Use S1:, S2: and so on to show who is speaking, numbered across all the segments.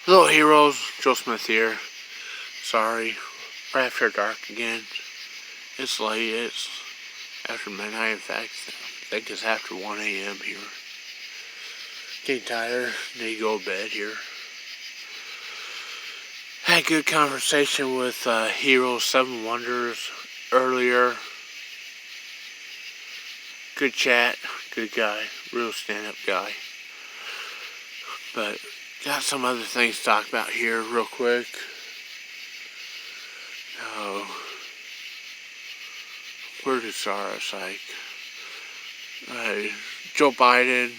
S1: Hello heroes, Joe Smith here. Sorry, right after dark again. It's late, it's after midnight, in fact. I think it's after 1 a.m. here. Getting tired, need to go to bed here. Had a good conversation with Hero 7 Wonders earlier. Good chat, good guy, real stand-up guy. But got some other things to talk about here real quick. Where to start? It's like Joe Biden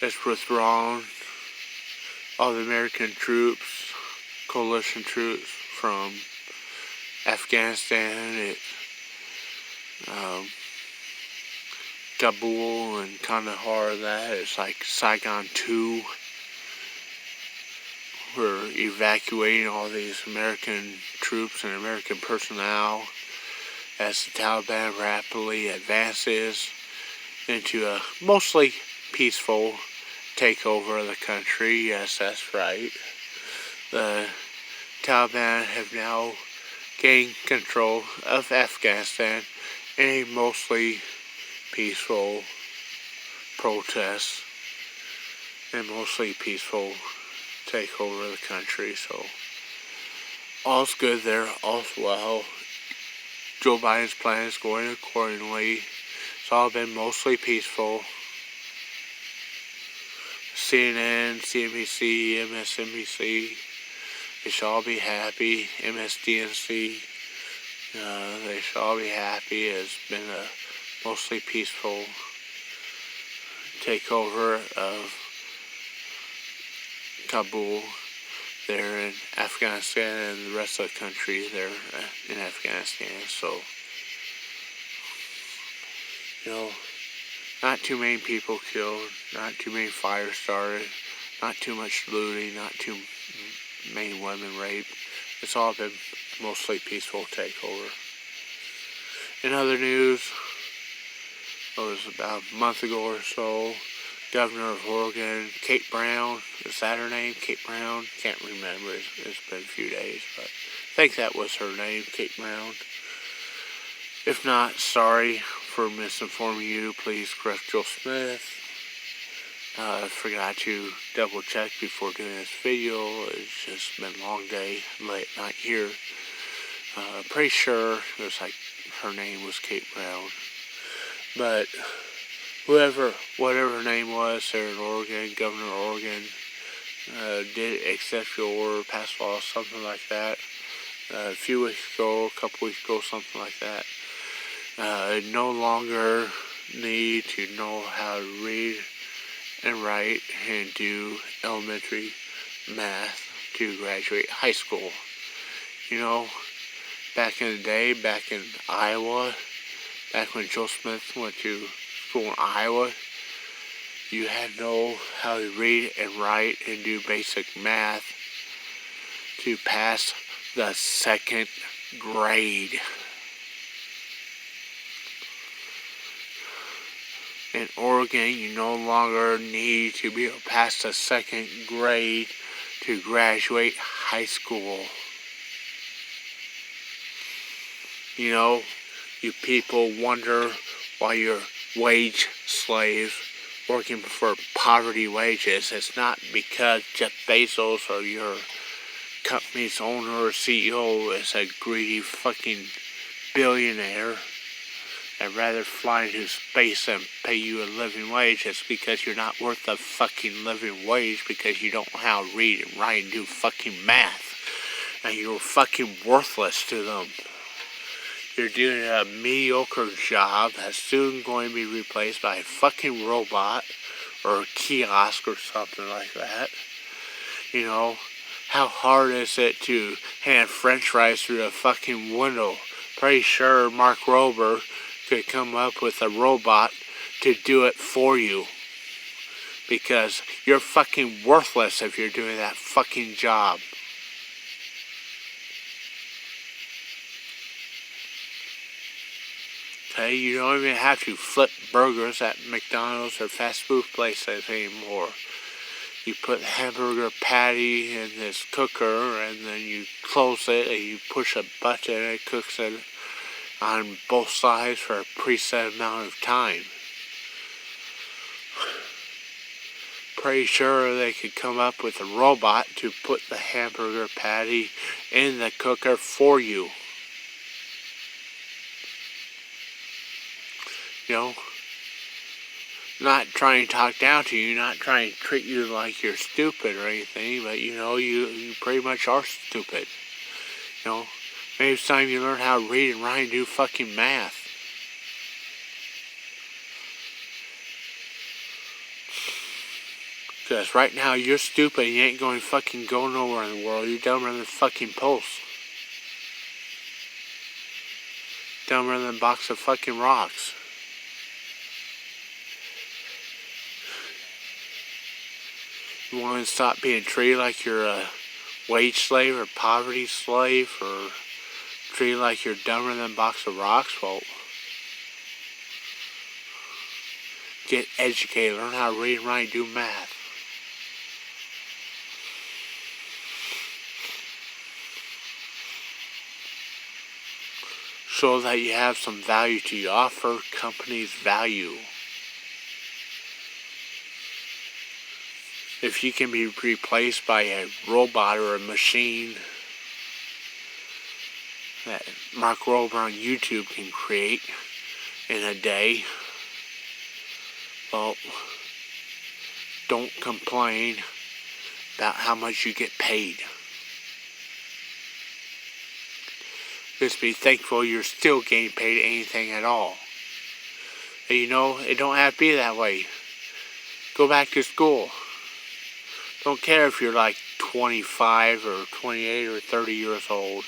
S1: has withdrawn all the American troops, coalition troops from Afghanistan, Kabul and Kandahar. That it's like Saigon 2. We're evacuating all these American troops and American personnel as the Taliban rapidly advances into a mostly peaceful takeover of the country. Yes, that's right. The Taliban have now gained control of Afghanistan in a mostly peaceful protest and mostly peaceful takeover of the country. So all's good there, all's well. Joe Biden's plan is going accordingly. It's all been mostly peaceful. CNN, CNBC, MSNBC, they should all be happy. MSDNC, they should all be happy. It's been a mostly peaceful takeover of Kabul there in Afghanistan and the rest of the country there in Afghanistan. So, not too many people killed, not too many fires started, not too much looting, not too many women raped. It's all been mostly peaceful takeover. In other news, it was about a month ago or so, Governor of Oregon, Kate Brown, is that her name? Kate Brown? Can't remember, it's been a few days, but I think that was her name, Kate Brown. If not, sorry for misinforming you. Please correct Joe Smith. I forgot to double check before doing this video. It's just been a long day, late night here. Pretty sure it was like her name was Kate Brown. But whatever her name was there in Oregon, Governor of Oregon, did executive order, pass law, something like that. A few weeks ago, a couple weeks ago, something like that. No longer need to know how to read and write and do elementary math to graduate high school. Back in the day, back in Iowa, back when Joe Smith went to school in Iowa, you had to know how to read and write and do basic math to pass the second grade. In Oregon, you no longer need to be able to pass the second grade to graduate high school. You people wonder why you're wage slaves working for poverty wages. It's not because Jeff Bezos or your company's owner or CEO is a greedy fucking billionaire. I'd rather fly into space and pay you a living wage. It's because you're not worth a fucking living wage because you don't know how to read and write and do fucking math. And you're fucking worthless to them. You're doing a mediocre job that's soon going to be replaced by a fucking robot or a kiosk or something like that. How hard is it to hand french fries through a fucking window? Pretty sure Mark Rober could come up with a robot to do it for you. Because you're fucking worthless if you're doing that fucking job. Okay, you don't even have to flip burgers at McDonald's or fast food places anymore. You put the hamburger patty in this cooker, and then you close it, and you push a button, and it cooks it on both sides for a preset amount of time. Pretty sure they could come up with a robot to put the hamburger patty in the cooker for you. You know, not trying to talk down to you, not trying to treat you like you're stupid or anything, but you pretty much are stupid. Maybe it's time you learn how to read and write and do fucking math. Because right now you're stupid, you ain't going to fucking go nowhere in the world. You're dumber than fucking Pulse. Dumber than a box of fucking rocks. You want to stop being treated like you're a wage slave or poverty slave, or treated like you're dumber than a box of rocks? Well, get educated, learn how to read and write and do math. So that you have some value to you. Offer companies value. If you can be replaced by a robot or a machine that Mark Rober on YouTube can create in a day, well, don't complain about how much you get paid. Just be thankful you're still getting paid anything at all. And it don't have to be that way. Go back to school. Don't care if you're like 25 or 28 or 30 years old.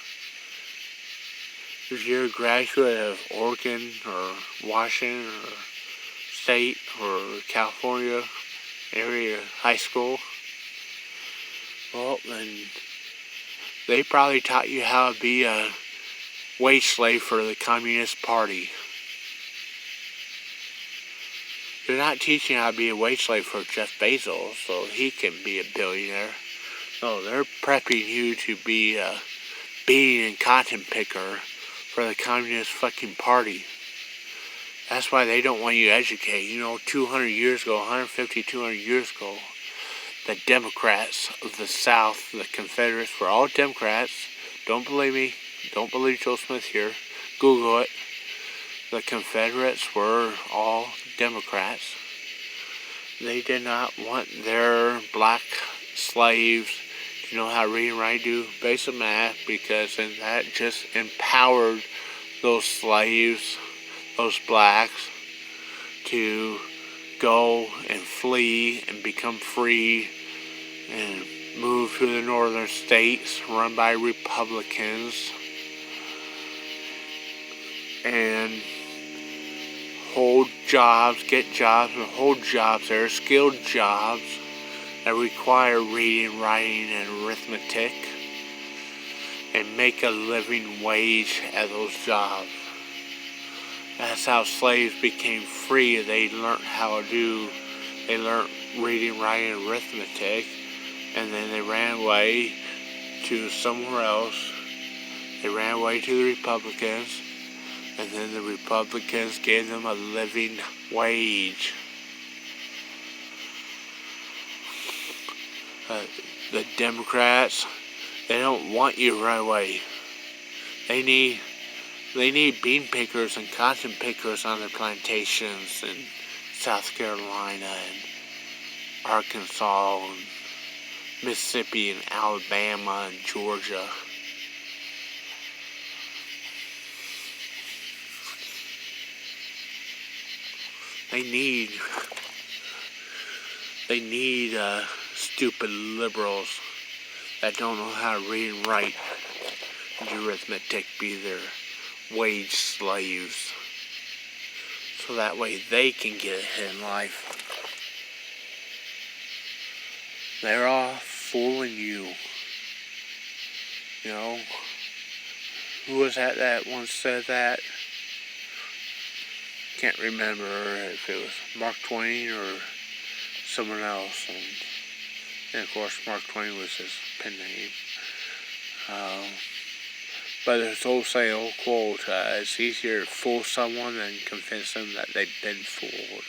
S1: If you're a graduate of Oregon or Washington or State or California area high school, well, then they probably taught you how to be a wage slave for the Communist Party. They're not teaching how to be a wage slave for Jeff Bezos so he can be a billionaire. No, they're prepping you to be a bean and cotton picker for the Communist fucking Party. That's why they don't want you educated. 200 years ago, 150, 200 years ago, the Democrats of the South, the Confederates, were all Democrats. Don't believe me. Don't believe Joe Smith here. Google it. The Confederates were all Democrats. They did not want their black slaves to know how to read and write, do basic math, because then that just empowered those slaves, those blacks, to go and flee and become free and move to the northern states run by Republicans and hold jobs, get jobs, and hold jobs there, skilled jobs that require reading, writing, and arithmetic, and make a living wage at those jobs. That's how slaves became free. They learned reading, writing, and arithmetic, and then they ran away to somewhere else. They ran away to the Republicans, and then the Republicans gave them a living wage. The Democrats, they don't want you to run away. They need bean pickers and cotton pickers on their plantations in South Carolina and Arkansas and Mississippi and Alabama and Georgia. They need stupid liberals that don't know how to read and write and do arithmetic, be their wage slaves, so that way they can get ahead in life. They're all fooling you. Who was that once said that? Can't remember if it was Mark Twain or someone else. And And of course, Mark Twain was his pen name. But there's also an old quote, it's easier to fool someone than convince them that they've been fooled.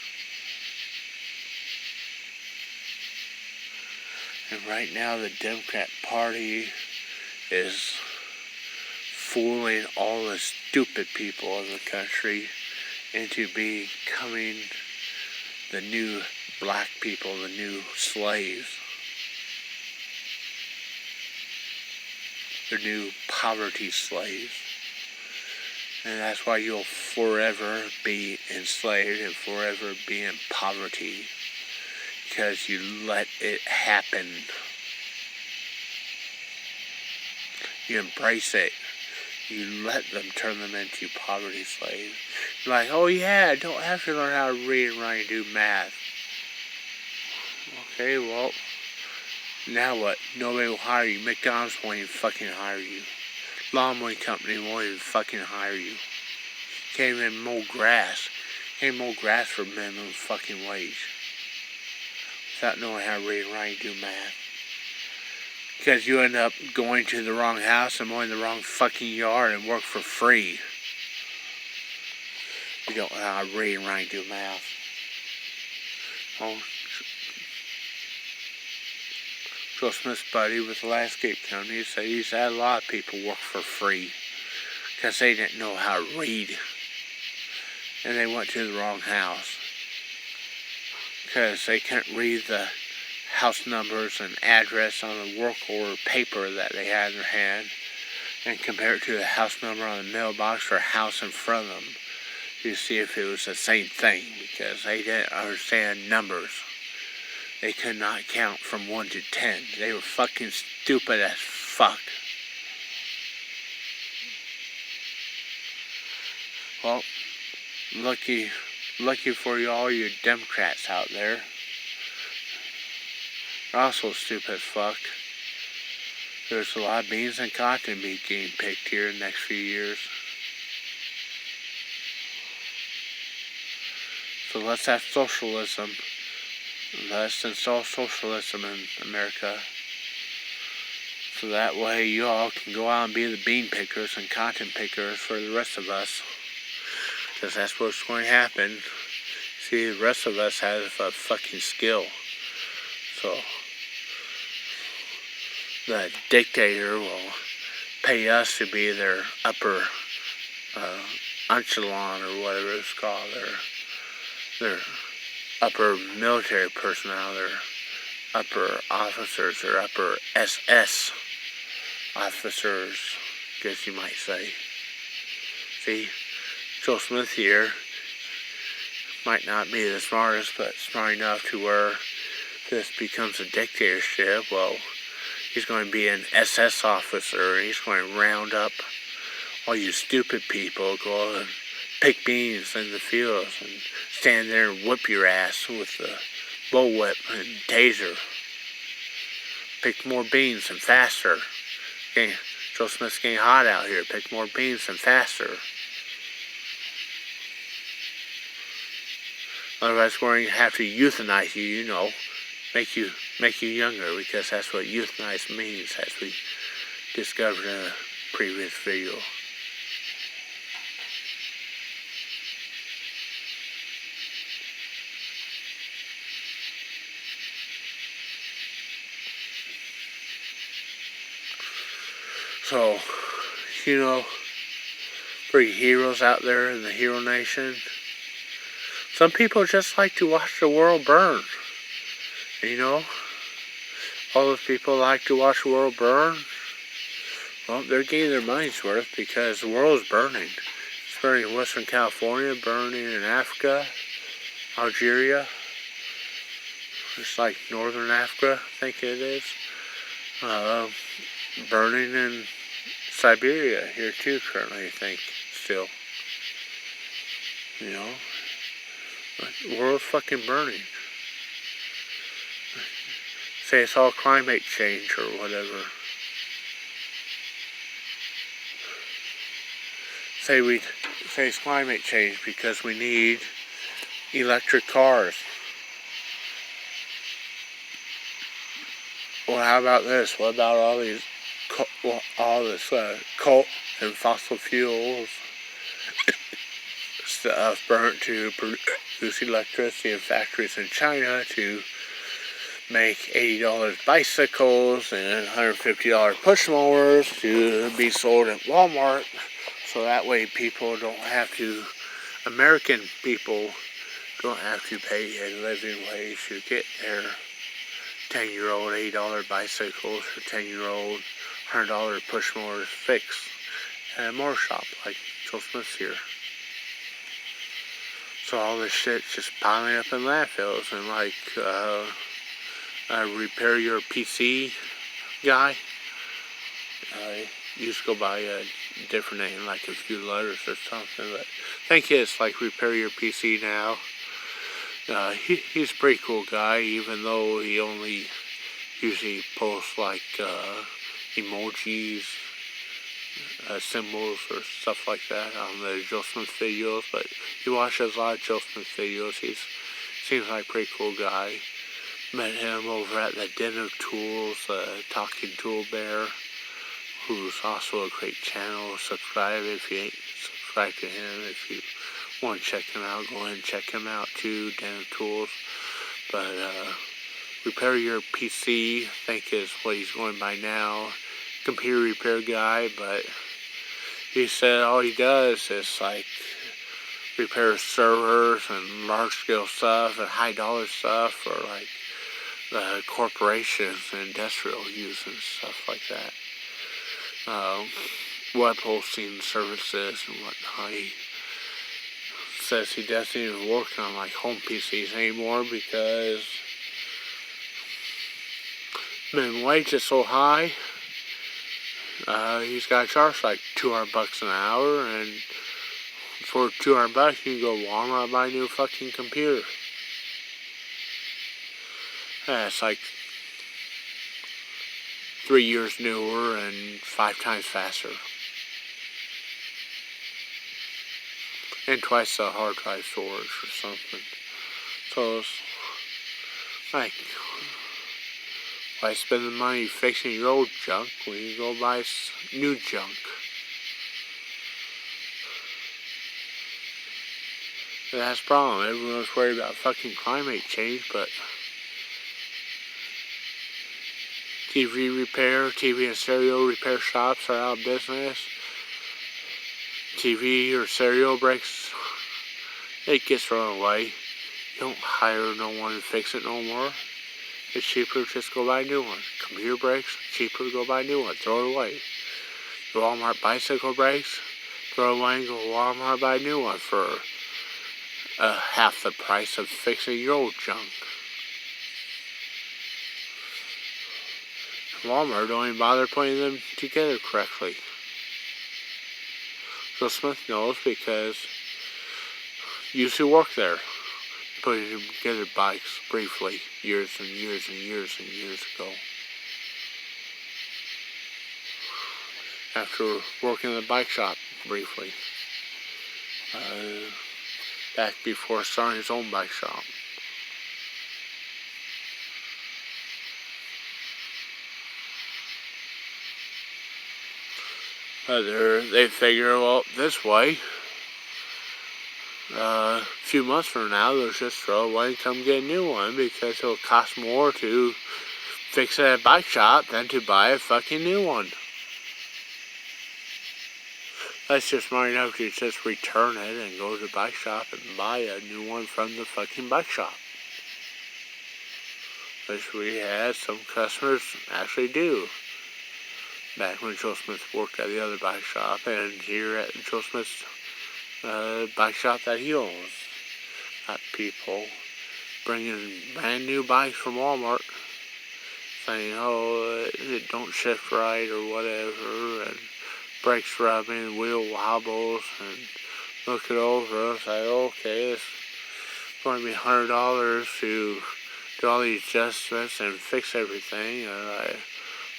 S1: And right now the Democrat Party is fooling all the stupid people in the country into becoming the new black people, the new slaves. The new poverty slaves. And that's why you'll forever be enslaved and forever be in poverty. Because you let it happen. You embrace it. You let them turn them into poverty slaves. You're like, oh yeah, I don't have to learn how to read and write and do math. Okay, well, now what? Nobody will hire you. McDonald's won't even fucking hire you. Lawn mowing company won't even fucking hire you. Can't even mow grass. Can't mow grass for minimum fucking wage. Without knowing how to read and write and do math. Because you end up going to the wrong house and mowing the wrong fucking yard and work for free. You don't know how to read and write and do math. Oh, Joe Smith's buddy with the landscape company said he's had a lot of people work for free because they didn't know how to read. And they went to the wrong house because they couldn't read the house numbers and address on the work order paper that they had in their hand and compare it to the house number on the mailbox or house in front of them to see if it was the same thing, because they didn't understand numbers. They could not count from 1 to 10. They were fucking stupid as fuck. Well, lucky for you all you Democrats out there. They're also stupid as fuck. There's a lot of beans and cotton being picked here in the next few years. So let's have socialism. Let's install socialism in America. So that way you all can go out and be the bean pickers and cotton pickers for the rest of us. Because that's what's going to happen. See, the rest of us have a fucking skill. So the dictator will pay us to be their upper echelon or whatever it's called, their upper military personnel, their upper officers, or upper SS officers, I guess you might say. See, Joe Smith here might not be the smartest, but smart enough to where this becomes a dictatorship. Well, he's going to be an SS officer, and he's going to round up all you stupid people, go and pick beans in the fields, and stand there and whip your ass with the bullwhip and taser. Pick more beans and faster. Okay, Joe Smith's getting hot out here. Pick more beans and faster. Otherwise, we're going to have to euthanize you, you know. Make you younger, because that's what euthanize means, as we discovered in a previous video. So, you know, for you heroes out there in the Hero Nation, some people just like to watch the world burn. You know, all those people like to watch the world burn. Well, they're getting their money's worth, because the world is burning. It's burning in Western California, burning in Africa, Algeria. It's like Northern Africa, I think it is. Burning in Siberia here too, currently, I think, still. You know, the world's fucking burning. Say it's all climate change or whatever. Say it's climate change because we need electric cars. Well, how about this? What about all these, all this coal and fossil fuels stuff burnt to produce electricity in factories in China to make $80 bicycles and $150 push mowers to be sold at Walmart, so that way people don't have to, American people don't have to pay a living wage to get their 10-year-old $80 bicycles or 10-year-old $100 push mowers fixed at a mower shop like Joe Smith's here. So all this shit's just piling up in landfills, and like repair your PC guy, used to go by a different name, like a few letters or something, but I think it's like repair your PC now. He's a pretty cool guy, even though he only usually posts like emojis, symbols or stuff like that on the Joe Smith videos, but he watches a lot of Joe Smith videos. He seems like a pretty cool guy. Met him over at the Den of Tools, Talking Tool Bear, who's also a great channel. Subscribe if you ain't subscribed to him. If you want to check him out, go ahead and check him out too, Den of Tools. But repair your PC, I think is what he's going by now. Computer repair guy, but he said all he does is like repair servers and large scale stuff and high dollar stuff for like corporations and industrial use and stuff like that. Web hosting services and whatnot. He says he doesn't even work on like home PCs anymore because minimum wage is so high. He's got to charge like $200 an hour, and for $200 you can go to Walmart and buy a new fucking computer. Yeah, it's like 3 years newer and 5 times faster. And twice the hard drive storage or something. So it's like, why spend the money fixing your old junk when you go buy new junk? And that's the problem. Everyone's worried about fucking climate change, but TV and stereo repair shops are out of business. TV or stereo breaks, it gets thrown away. You don't hire no one to fix it no more. It's cheaper to just go buy a new one. Computer breaks, cheaper to go buy a new one. Throw it away. The Walmart bicycle breaks, throw it away and go to Walmart buy a new one for half the price of fixing your old junk. Walmart don't even bother putting them together correctly. Joe Smith knows because he used to work there, putting together bikes briefly, years and years and years and years ago. After working in the bike shop briefly, back before starting his own bike shop. They figure, well, this way, a few months from now, they'll just throw away and come get a new one because it'll cost more to fix it at a bike shop than to buy a fucking new one. That's just smart enough to just return it and go to the bike shop and buy a new one from the fucking bike shop. Which we had some customers actually do. Back when Joe Smith worked at the other bike shop, and here at Joe Smith's bike shop that he owns. Got people bringing brand new bikes from Walmart, saying, oh, it don't shift right or whatever, and brakes rubbing, wheel wobbles, and look it over. I say, okay, it's going to be $100 to do all these adjustments and fix everything. And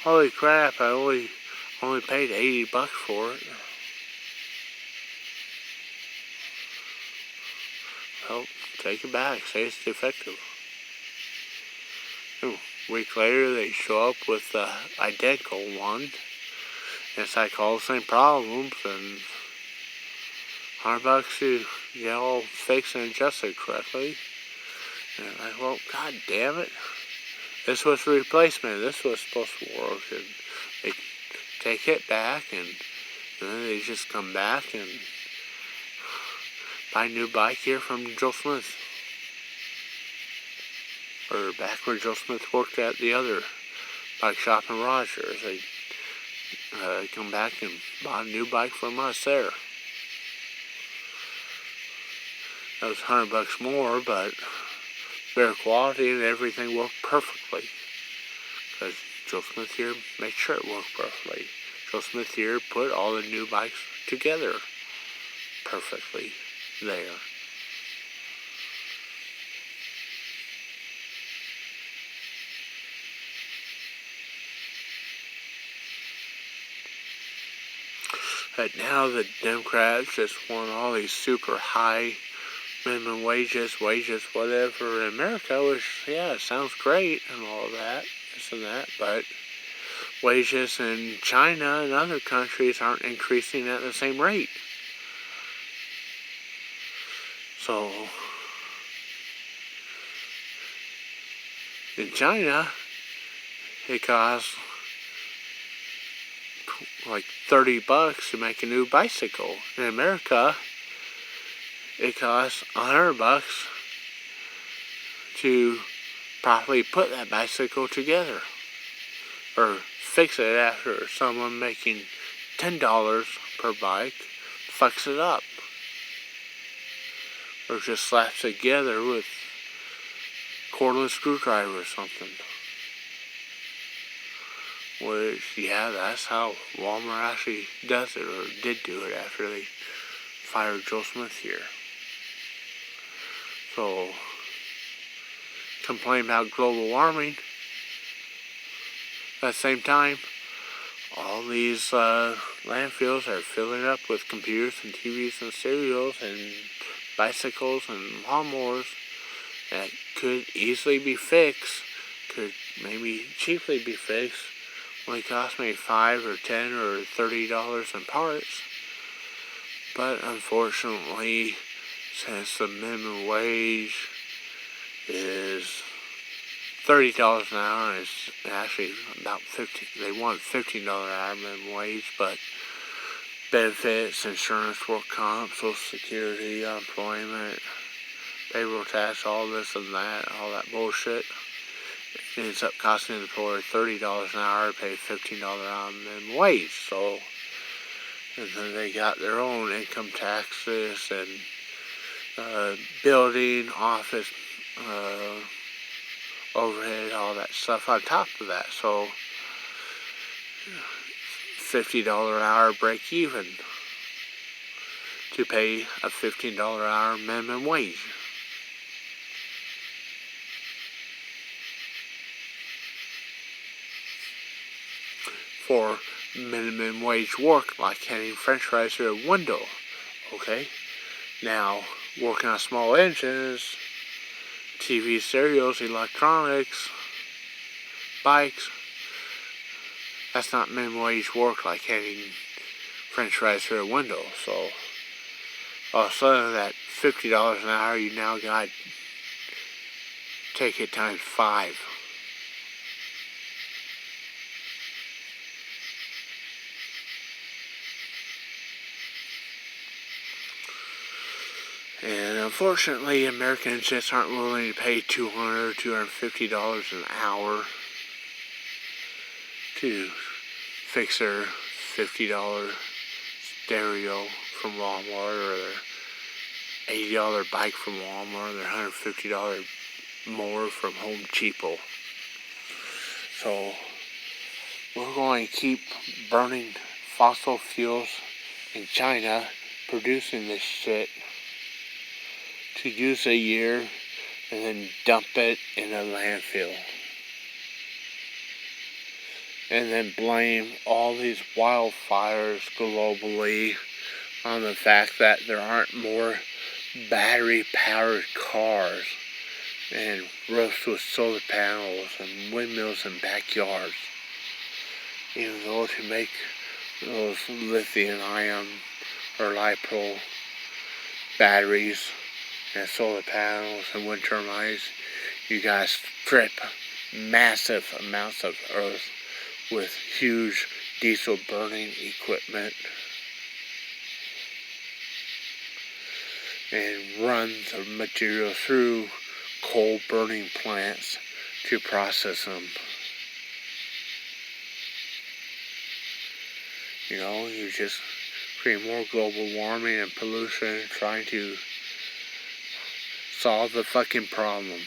S1: holy crap, I only paid $80 for it. Well, take it back. Say it's defective. Ooh, A week later, they show up with the identical one. And it's like all the same problems, and $100 to get all fixed and adjusted correctly. And I'm like, well, god damn it. This was a replacement. This was supposed to work. And they take it back, and then they just come back and buy a new bike here from Joe Smith. Or back where Joe Smith worked at the other bike shop in Rogers. They come back and buy a new bike from us there. That was $100 more, but better quality, and everything worked perfectly. Because Joe Smith here made sure it worked perfectly. Joe Smith here put all the new bikes together perfectly there. But now the Democrats just want all these super high minimum wages, whatever in America, which, yeah, it sounds great and all of that, this and that, but wages in China and other countries aren't increasing at the same rate. So, in China, it costs like $30 to make a new bicycle. In America, it costs $100 to properly put that bicycle together, or fix it after someone making $10 per bike fucks it up, or just slaps it together with cordless screwdriver or something. Which, yeah, that's how Walmart actually does it, or did do it after they fired Joe Smith here. So, complain about global warming. At the same time, all these landfills are filling up with computers and TVs and stereos and bicycles and lawnmowers that could easily be fixed, could maybe cheaply be fixed, only cost me $5 or $10 or $30 in parts. But unfortunately, since the minimum wage is $30 an hour, and it's actually about they want $15 an hour minimum wage, but benefits, insurance, work comp, Social Security, unemployment, payroll tax, all this and that, all that bullshit, it ends up costing the employer $30 an hour to pay $15 an hour minimum wage. So, and then they got their own income taxes and building, office, overhead, all that stuff on top of that. So, $50 an hour break even to pay a $15 an hour minimum wage. For minimum wage work, like handing french fries through a window. Okay? Now, working on small engines, TV, stereos, electronics, bikes, that's not minimum wage work like handing french fries through a window. So, all of a sudden, that $50 an hour, you now got to take it times 5. And unfortunately, Americans just aren't willing to pay $200, $250 an hour to fix their $50 stereo from Walmart, or their $80 bike from Walmart, or their $150 more from Home Depot. So, we're going to keep burning fossil fuels in China, producing this shit, to use a year and then dump it in a landfill. And then blame all these wildfires globally on the fact that there aren't more battery-powered cars. and roofs with solar panels and windmills in backyards. Even those who make those lithium-ion or LiPo batteries and solar panels and wind turbines, you guys strip massive amounts of earth with huge diesel burning equipment and run the material through coal burning plants to process them. You know, you just create more global warming and pollution trying to solve the fucking problem.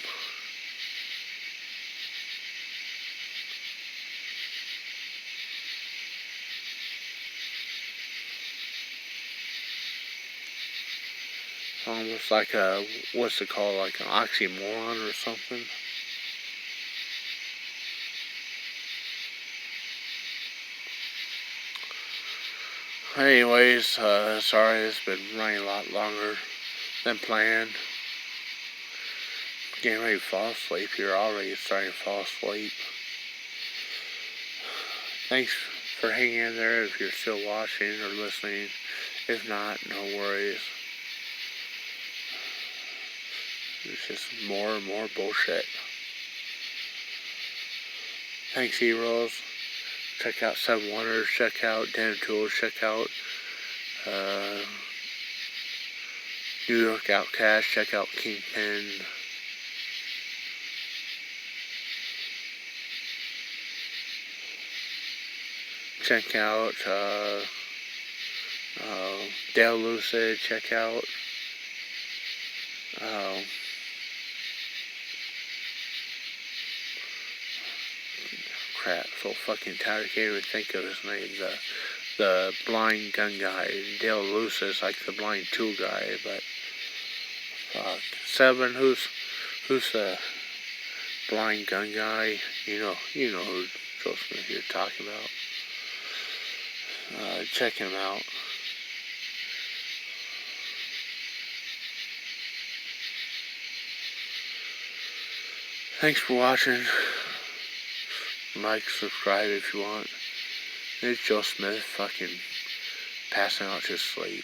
S1: Almost like a, what's it called, like an oxymoron or something. Anyways, sorry it's been running a lot longer than planned. Getting ready to fall asleep. You're already starting to fall asleep. Thanks for hanging in there if you're still watching or listening. If not, no worries. It's just more and more bullshit. Thanks, heroes. Check out Seven Wonders. Check out Den Tools. Check out New York Outcast. Check out Kingpin. Check out Dale Lucid. Check out crap, so fucking tired. I can't even think of his name. The blind gun guy. Dale Lucid's like the blind tool guy, but fuck. Seven, who's the blind gun guy? You know who Joe Smith you're talking about. Check him out. Thanks for watching. Like, subscribe if you want. It's Joe Smith fucking passing out to sleep.